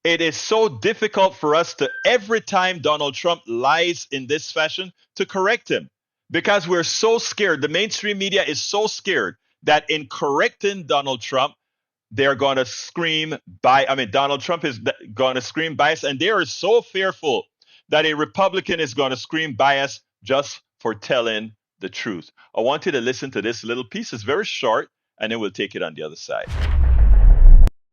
A: it is so difficult for us to, every time Donald Trump lies in this fashion, to correct him. Because we're so scared. The mainstream media is so scared that in correcting Donald Trump, they're going to scream Donald Trump is going to scream bias, and they are so fearful that a Republican is going to scream bias just for telling the truth. I want you to listen to this little piece. It's very short, and then we'll take it on the other side.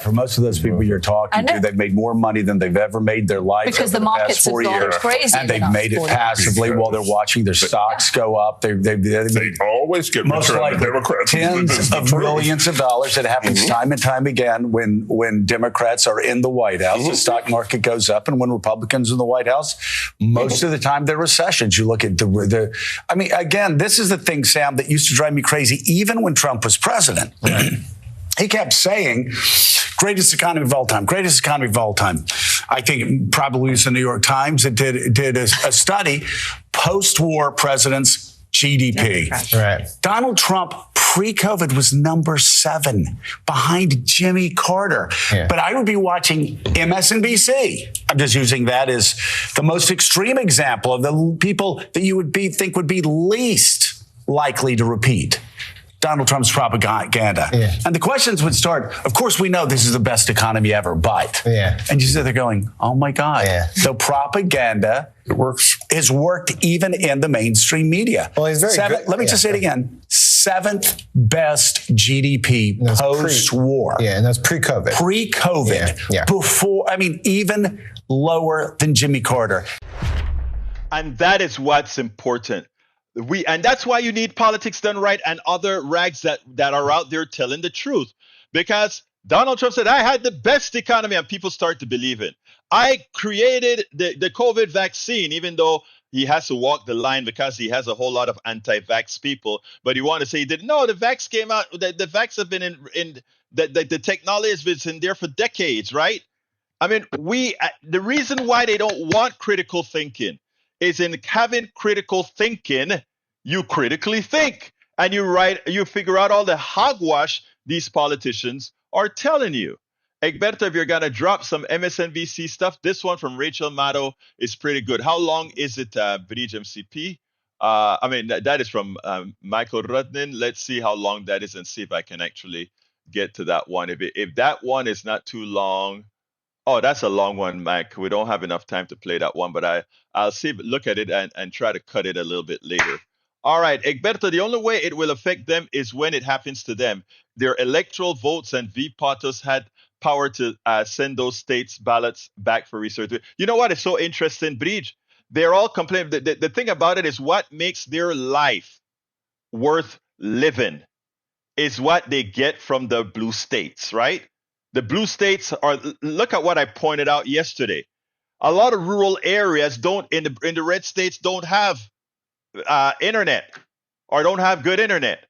G: For most of those people you're talking to, they've made more money than they've ever made their life
H: because the markets have gone crazy,
G: and they've made it passively while they're watching their stocks go up. They
I: always get
G: most likely
I: Democrats
G: tens of millions of dollars. It happens time and time again when Democrats are in the White House. The stock market goes up, and when Republicans are in the White House, most of the time they're recessions. You look at again, this is the thing, Sam, that used to drive me crazy, even when Trump was president. He kept saying, greatest economy of all time, greatest economy of all time. I think it probably was the New York Times that did a study, post-war presidents' GDP.
J: Right.
G: Donald Trump, pre-COVID, was number 7 behind Jimmy Carter.
J: Yeah.
G: But I would be watching MSNBC. I'm just using that as the most extreme example of the people that you would think would be least likely to repeat Donald Trump's propaganda.
J: Yeah.
G: And the questions would start, of course, we know this is the best economy ever, but.
J: Yeah.
G: And you sit there going, oh my God, the propaganda has worked even in the mainstream media.
J: Well, he's very good.
G: Let me just say it again. 7th best GDP post-war.
J: And that's pre-COVID.
G: Pre-COVID.
J: Yeah.
G: Before, even lower than Jimmy Carter.
A: And that is what's important. And that's why you need Politics Done Right and other rags that are out there telling the truth. Because Donald Trump said, I had the best economy, and people start to believe it. I created the COVID vaccine, even though he has to walk the line because he has a whole lot of anti-vax people. But he wanted to say he didn't. No, the vax came out. The vax have been in the technology has been in there for decades, right? The reason why they don't want critical thinking is in having critical thinking, you critically think and you figure out all the hogwash these politicians are telling you. Egberto, if you're going to drop some MSNBC stuff, this one from Rachel Maddow is pretty good. How long is it, Bridge MCP? That is from Michael Rudnin. Let's see how long that is and see if I can actually get to that one. If that one is not too long. Oh, that's a long one, Mike. We don't have enough time to play that one, but I'll look at it and try to cut it a little bit later. All right, Egberto, the only way it will affect them is when it happens to them. Their electoral votes and VPOTOS had power to send those states' ballots back for research. You know what is so interesting, Bridge? They're all complaining. The thing about it is what makes their life worth living is what they get from the blue states, right? The blue states look at what I pointed out yesterday. A lot of rural areas in the red states don't have internet or don't have good internet.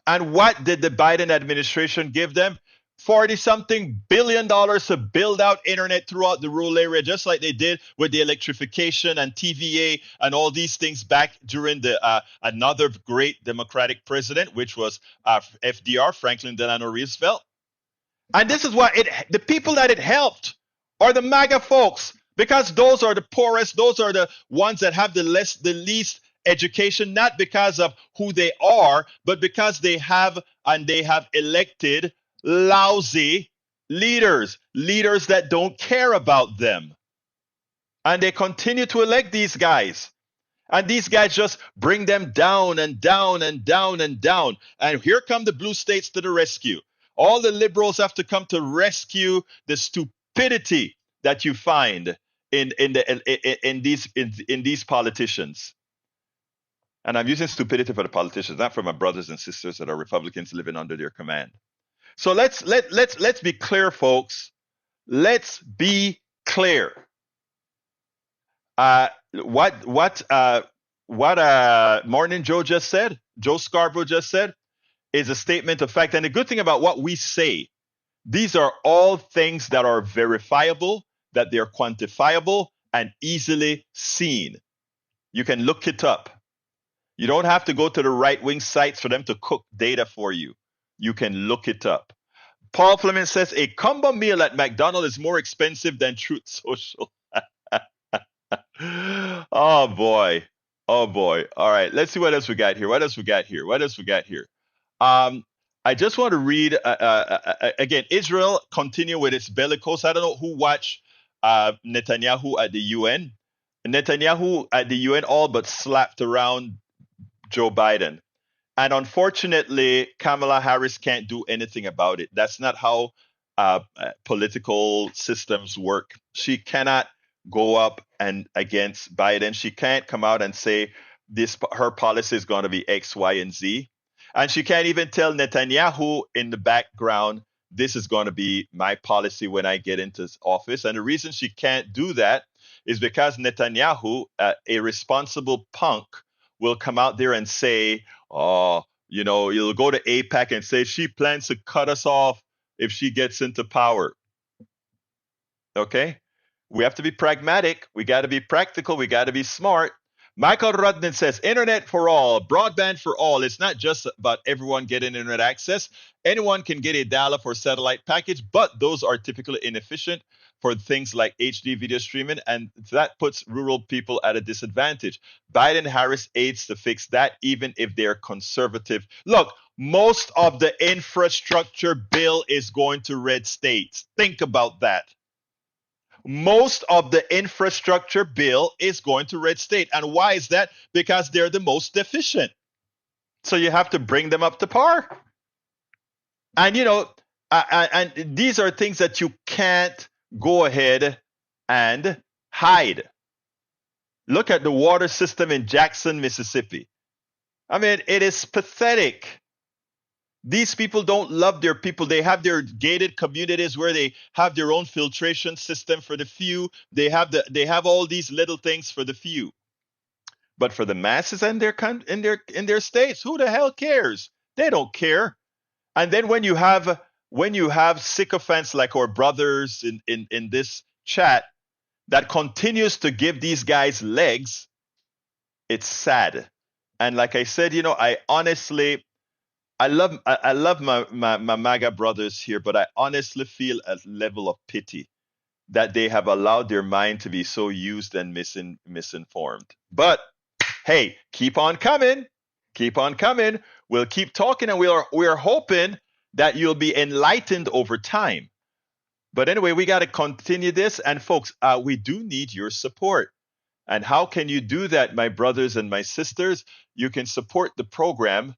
A: And what did the Biden administration give them? $40-something billion to build out internet throughout the rural area, just like they did with the electrification and TVA and all these things back during the another great Democratic president, which was FDR, Franklin Delano Roosevelt. And this is what the people that it helped are the MAGA folks, because those are the poorest, those are the ones that have the least education, not because of who they are, but because they have elected lousy leaders that don't care about them. And they continue to elect these guys. And these guys just bring them down and down and down and down. And here come the blue states to the rescue. All the liberals have to come to rescue the stupidity that you find in these politicians. And I'm using stupidity for the politicians, not for my brothers and sisters that are Republicans living under their command. So let's be clear, folks. Let's be clear. What Morning Joe just said, Joe Scarborough just said, is a statement of fact. And the good thing about what we say, these are all things that are verifiable, that they're quantifiable and easily seen. You can look it up. You don't have to go to the right-wing sites for them to cook data for you. You can look it up. Paul Fleming says a combo meal at McDonald's is more expensive than Truth Social. Oh boy. Oh boy. All right. Let's see what else we got here. I just want to read again. Israel continue with its bellicose. I don't know who watched Netanyahu at the UN. Netanyahu at the UN all but slapped around Joe Biden. And unfortunately, Kamala Harris can't do anything about it. That's not how political systems work. She cannot go up and against Biden. She can't come out and say her policy is going to be X, Y, and Z. And she can't even tell Netanyahu in the background, this is going to be my policy when I get into office. And the reason she can't do that is because Netanyahu, a responsible punk, will come out there and say, oh, you'll go to AIPAC and say she plans to cut us off if she gets into power. Okay? We have to be pragmatic. We got to be practical. We got to be smart. Michael Rudden says, internet for all, broadband for all. It's not just about everyone getting internet access. Anyone can get a dial-up or satellite package, but those are typically inefficient for things like HD video streaming, and that puts rural people at a disadvantage. Biden-Harris aids to fix that, even if they're conservative. Look, most of the infrastructure bill is going to red states. Think about that. Most of the infrastructure bill is going to red state. And why is that? Because they're the most deficient. So you have to bring them up to par. And, and these are things that you can't go ahead and hide. Look at the water system in Jackson, Mississippi. I mean, it is pathetic. These people don't love their people. They have their gated communities where they have their own filtration system for the few. They have all these little things for the few. But for the masses in their states, who the hell cares? They don't care. And then when you have sycophants like our brothers in this chat that continues to give these guys legs, it's sad. And like I said, I love my MAGA brothers here, but I honestly feel a level of pity that they have allowed their mind to be so used and misinformed. But hey, keep on coming. We'll keep talking, and we are hoping that you'll be enlightened over time. But anyway, we got to continue this, and folks, we do need your support. And how can you do that, my brothers and my sisters? You can support the program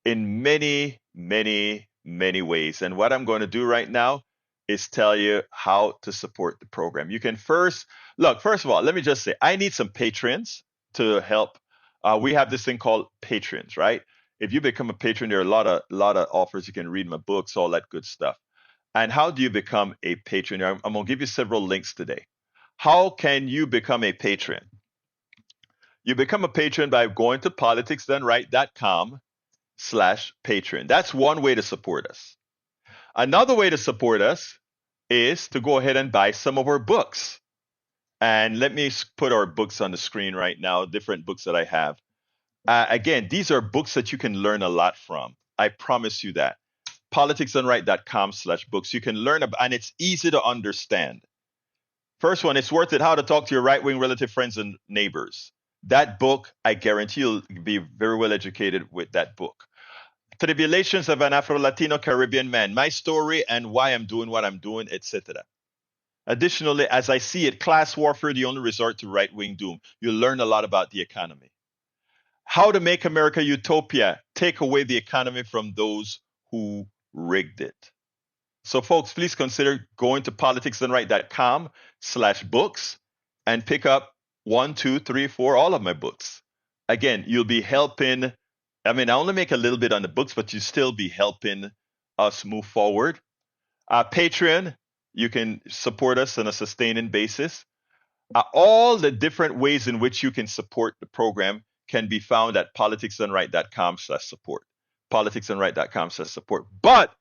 A: in many, many, many ways. And what I'm going to do right now is tell you how to support the program. You can first of all, let me just say, I need some patrons to help. We have this thing called patrons, right? If you become a patron, there are a lot of offers. You can read my books, all that good stuff. And how do you become a patron? I'm going to give you several links today. How can you become a patron? You become a patron by going to politicsdoneright.com/patron. That's one way to support us. Another way to support us is to go ahead and buy some of our books. And let me put our books on the screen right now, different books that I have. Again, these are books that you can learn a lot from. I promise you that. politicsdoneright.com/books. You can learn about, and it's easy to understand. First one, it's worth it, how to talk to your right-wing relative friends and neighbors. That book, I guarantee you'll be very well educated with that book. Tribulations of an Afro-Latino Caribbean Man, my story and why I'm doing what I'm doing, etc. Additionally, as I see it, Class Warfare, the only resort to right-wing doom. You'll learn a lot about the economy. How to Make America Utopia, take away the economy from those who rigged it. So folks, please consider going to politicsdoneright.com/books and pick up 1, 2, 3, 4, all of my books. again, you'll be helping. I mean, I only make a little bit on the books, but you still be helping us move forward. Patreon, you can support us on a sustaining basis. All the different ways in which you can support the program can be found at politicsdoneright.com/support. Politicsdoneright.com/support. But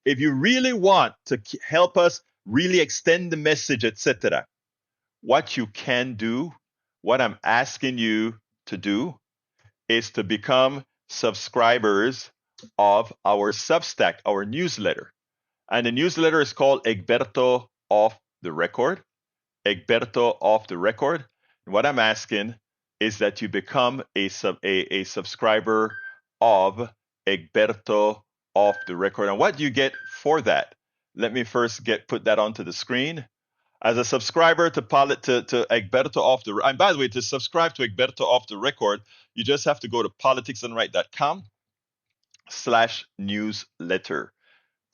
A: if you really want to help us really extend the message, etc., what you can do, what I'm asking you to do, is to become subscribers of our Substack, our newsletter. And the newsletter is called Egberto Off the Record. Egberto Off the Record. And what I'm asking is that you become a subscriber of Egberto Off the Record. And what do you get for that? Let me first put that onto the screen. As a subscriber to Egberto Off the Record, and by the way, to subscribe to Egberto Off the Record, you just have to go to politicsdoneright.com/newsletter.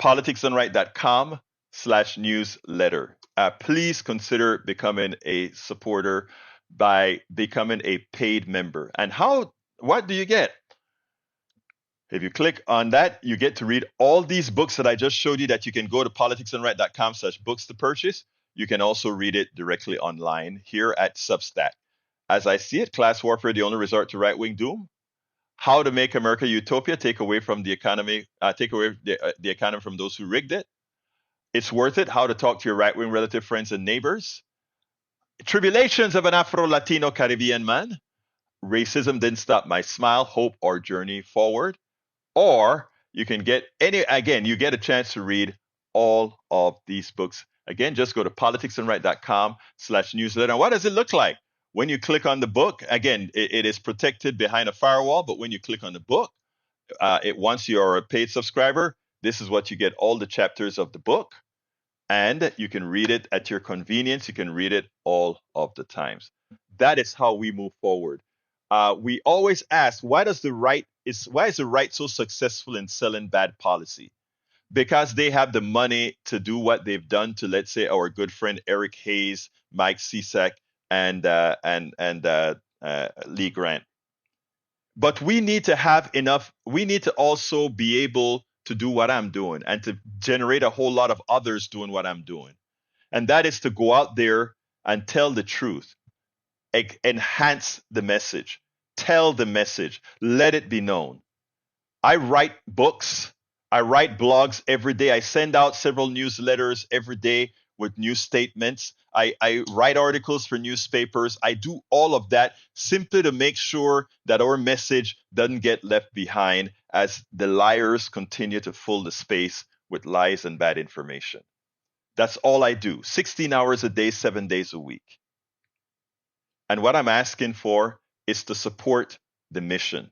A: politicsdoneright.com/newsletter. Please consider becoming a supporter by becoming a paid member. And what do you get? If you click on that, you get to read all these books that I just showed you that you can go to politicsdoneright.com/books to purchase. You can also read it directly online here at Substack. As I see it, Class Warfare, the only resort to right-wing doom. How to Make America Utopia, take away the economy from those who rigged it. It's Worth It, How to Talk to Your Right-Wing Relative Friends and Neighbors. Tribulations of an Afro-Latino Caribbean Man. Racism Didn't Stop My Smile, Hope, or Journey Forward. Or you can get you get a chance to read all of these books. Again, just go to politicsdoneright.com/newsletter. And what does it look like? When you click on the book, again, it is protected behind a firewall, but when you click on the book, once you're a paid subscriber, this is what you get, all the chapters of the book, and you can read it at your convenience. You can read it all of the times. That is how we move forward. We always ask, why is the right so successful in selling bad policy? Because they have the money to do what they've done to, let's say, our good friend Eric Hayes, Mike Cisak, and Lee Grant. But we need to have enough. We need to also be able to do what I'm doing and to generate a whole lot of others doing what I'm doing. And that is to go out there and tell the truth, enhance the message, tell the message, let it be known. I write books. I write blogs every day. I send out several newsletters every day with new statements. I write articles for newspapers. I do all of that simply to make sure that our message doesn't get left behind as the liars continue to fill the space with lies and bad information. That's all I do. 16 hours a day, 7 days a week. And what I'm asking for is to support the mission.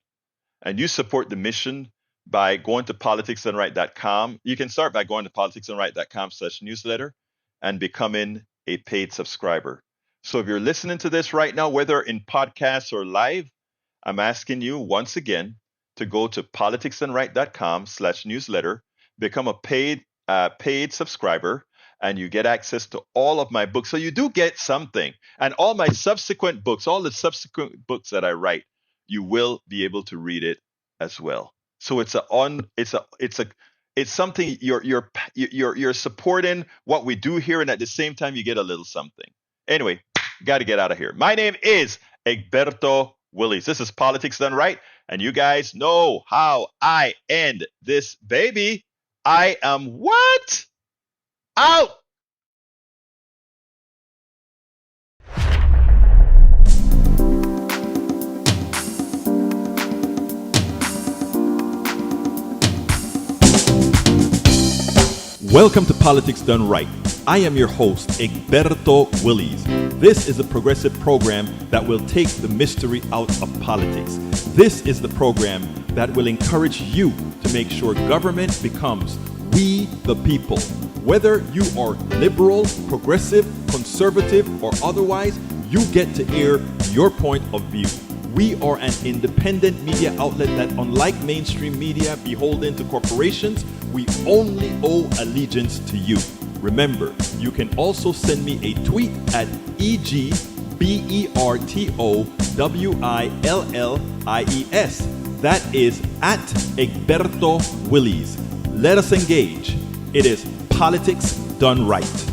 A: And you support the mission by going to politicsdoneright.com. You can start by going to politicsdoneright.com/newsletter and becoming a paid subscriber. So if you're listening to this right now, whether in podcasts or live, I'm asking you once again to go to politicsdoneright.com/newsletter, become a paid subscriber, and you get access to all of my books. So you do get something. And all my subsequent books, all the subsequent books that I write, you will be able to read it as well. So it's something you're supporting what we do here, and at the same time you get a little something. Anyway, got to get out of here. My name is Egberto Willies. This is Politics Done Right, and you guys know how I end this baby. I am what? Out.
B: Welcome to Politics Done Right. I am your host, Egberto Willies. This is a progressive program that will take the mystery out of politics. This is the program that will encourage you to make sure government becomes we the people. Whether you are liberal, progressive, conservative, or otherwise, you get to air your point of view. We are an independent media outlet that, unlike mainstream media beholden to corporations, we only owe allegiance to you. Remember, you can also send me a tweet at EG BERTOWILLIES. That is at Egberto Willies. Let us engage. It is politics done right.